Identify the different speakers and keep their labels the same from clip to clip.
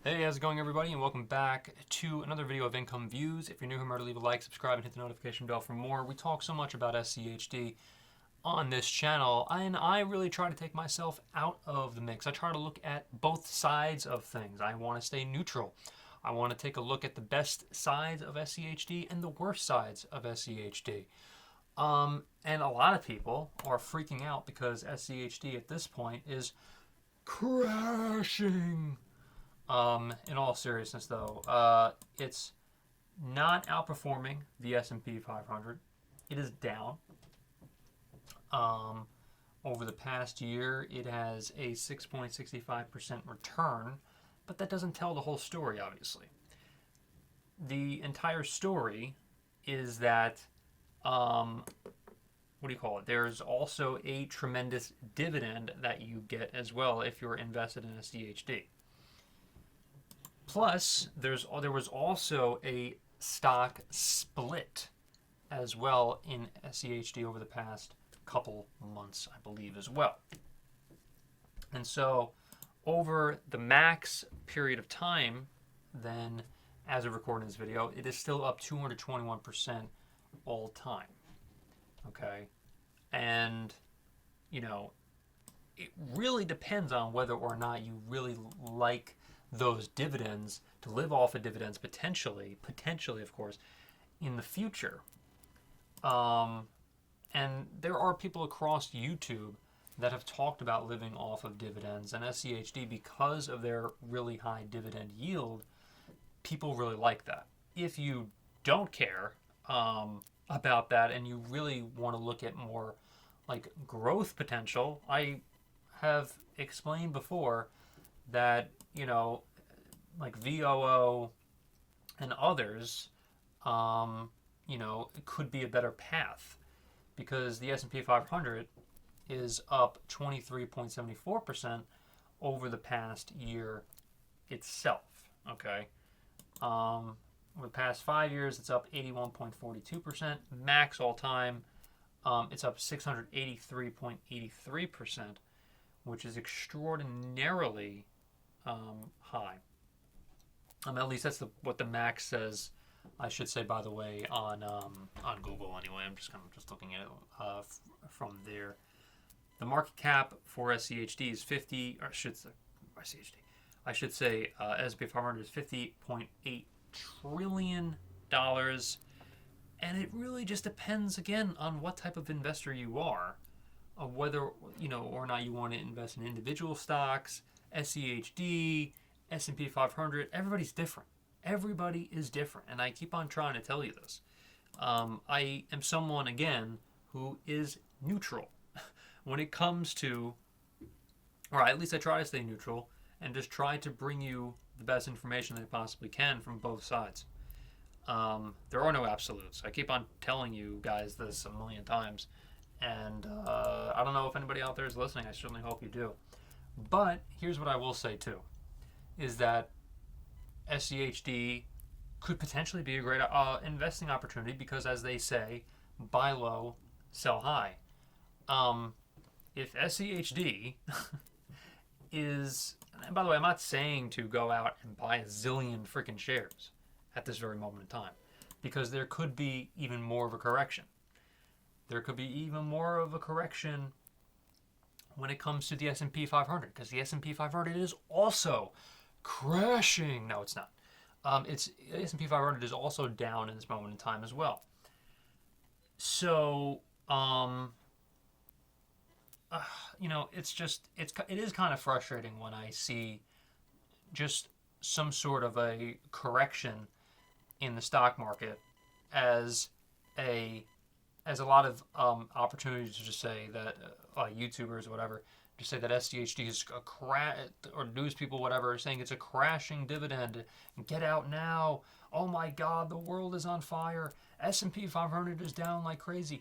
Speaker 1: Hey, how's it going, everybody, and welcome back to another video of Income Views. If you're new, remember to leave a like, subscribe, and hit the notification bell for more. We talk so much about SCHD on this channel, and I really try to take myself out of the mix. I try to look at both sides of things. I want to stay neutral. I want to take a look at the best sides of SCHD and the worst sides of SCHD. And a lot of people are freaking out because SCHD at this point is crashing. In all seriousness, though, it's not outperforming the S&P 500. It is down. Over the past year, it has a 6.65% return, but that doesn't tell the whole story, obviously. The entire story is that, there's also a tremendous dividend that you get as well if you're invested in a CHD. Plus, there was also a stock split as well in SCHD over the past couple months, I believe, as well. And so, over the max period of time, then, as of recording this video, it is still up 221% all time. Okay? And, it really depends on whether or not you really like those dividends, to live off of dividends potentially of course, in the future. And there are people across YouTube that have talked about living off of dividends, and SCHD, because of their really high dividend yield, people really like that. If you don't care about that and you really want to look at more like growth potential, I have explained before that, like VOO and others, it could be a better path because the S&P 500 is up 23.74% over the past year itself. Okay. Over the past 5 years, it's up 81.42%. Max all time, it's up 683.83%, which is extraordinarily high. At least that's what the max says. I should say, by the way, on Google anyway. I'm just looking at it from there. The market cap for SCHD is 50, or I should say S&P 500 is $50.8 trillion, and it really just depends again on what type of investor you are, whether or not you want to invest in individual stocks, SCHD, S&P 500. Everybody's different. Everybody is different, and I keep on trying to tell you this. I am someone, again, who is neutral when it comes to, or at least I try to stay neutral and just try to bring you the best information that I possibly can from both sides. There are no absolutes. I keep on telling you guys this a million times, and I don't know if anybody out there is listening. I certainly hope you do. But here's what I will say too, is that SCHD could potentially be a great investing opportunity because, as they say, buy low, sell high. If SCHD is, and by the way, I'm not saying to go out and buy a zillion freaking shares at this very moment in time, because there could be even more of a correction. There could be even more of a correction when it comes to the S&P 500, because the S&P 500 is also crashing. No, it's not. It's S&P 500 is also down in this moment in time as well. So, it is kind of frustrating when I see just some sort of a correction in the stock market as a lot of opportunities to just say that YouTubers or whatever just say that SCHD is a or news people, whatever, saying it's a crashing dividend. Get out now. Oh my God, the world is on fire. S&P 500 is down like crazy.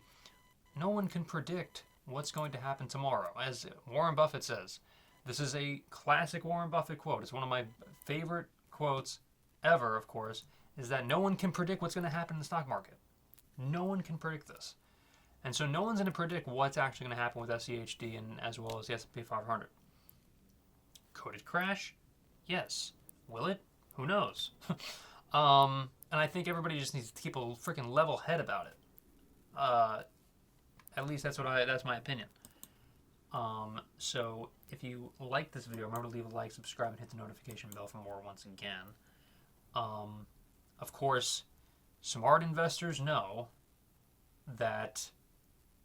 Speaker 1: No one can predict what's going to happen tomorrow. As Warren Buffett says, this is a classic Warren Buffett quote. It's one of my favorite quotes ever, of course, is that no one can predict what's going to happen in the stock market. No one can predict this. And so no one's going to predict what's actually going to happen with SCHD and as well as the S&P 500. Could it crash? Yes. Will it? Who knows? And I think everybody just needs to keep a freaking level head about it. At least that's my opinion. So if you like this video, remember to leave a like, subscribe, and hit the notification bell for more once again. Of course, smart investors know that,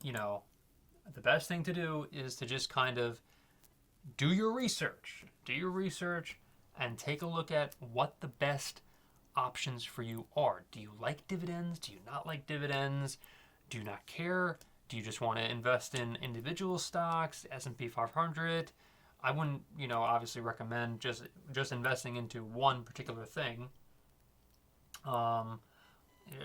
Speaker 1: the best thing to do is to just kind of do your research. Do your research and take a look at what the best options for you are. Do you like dividends? Do you not like dividends? Do you not care? Do you just want to invest in individual stocks, S&P 500? I wouldn't, obviously recommend just investing into one particular thing.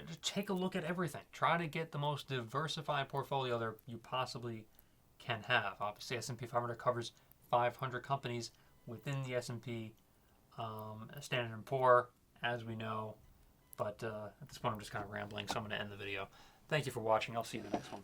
Speaker 1: Just take a look at everything. Try to get the most diversified portfolio that you possibly can have. Obviously, S&P 500 covers 500 companies within the S&P Standard & Poor, as we know. But at this point, I'm just kind of rambling, so I'm going to end the video. Thank you for watching. I'll see you in the next one.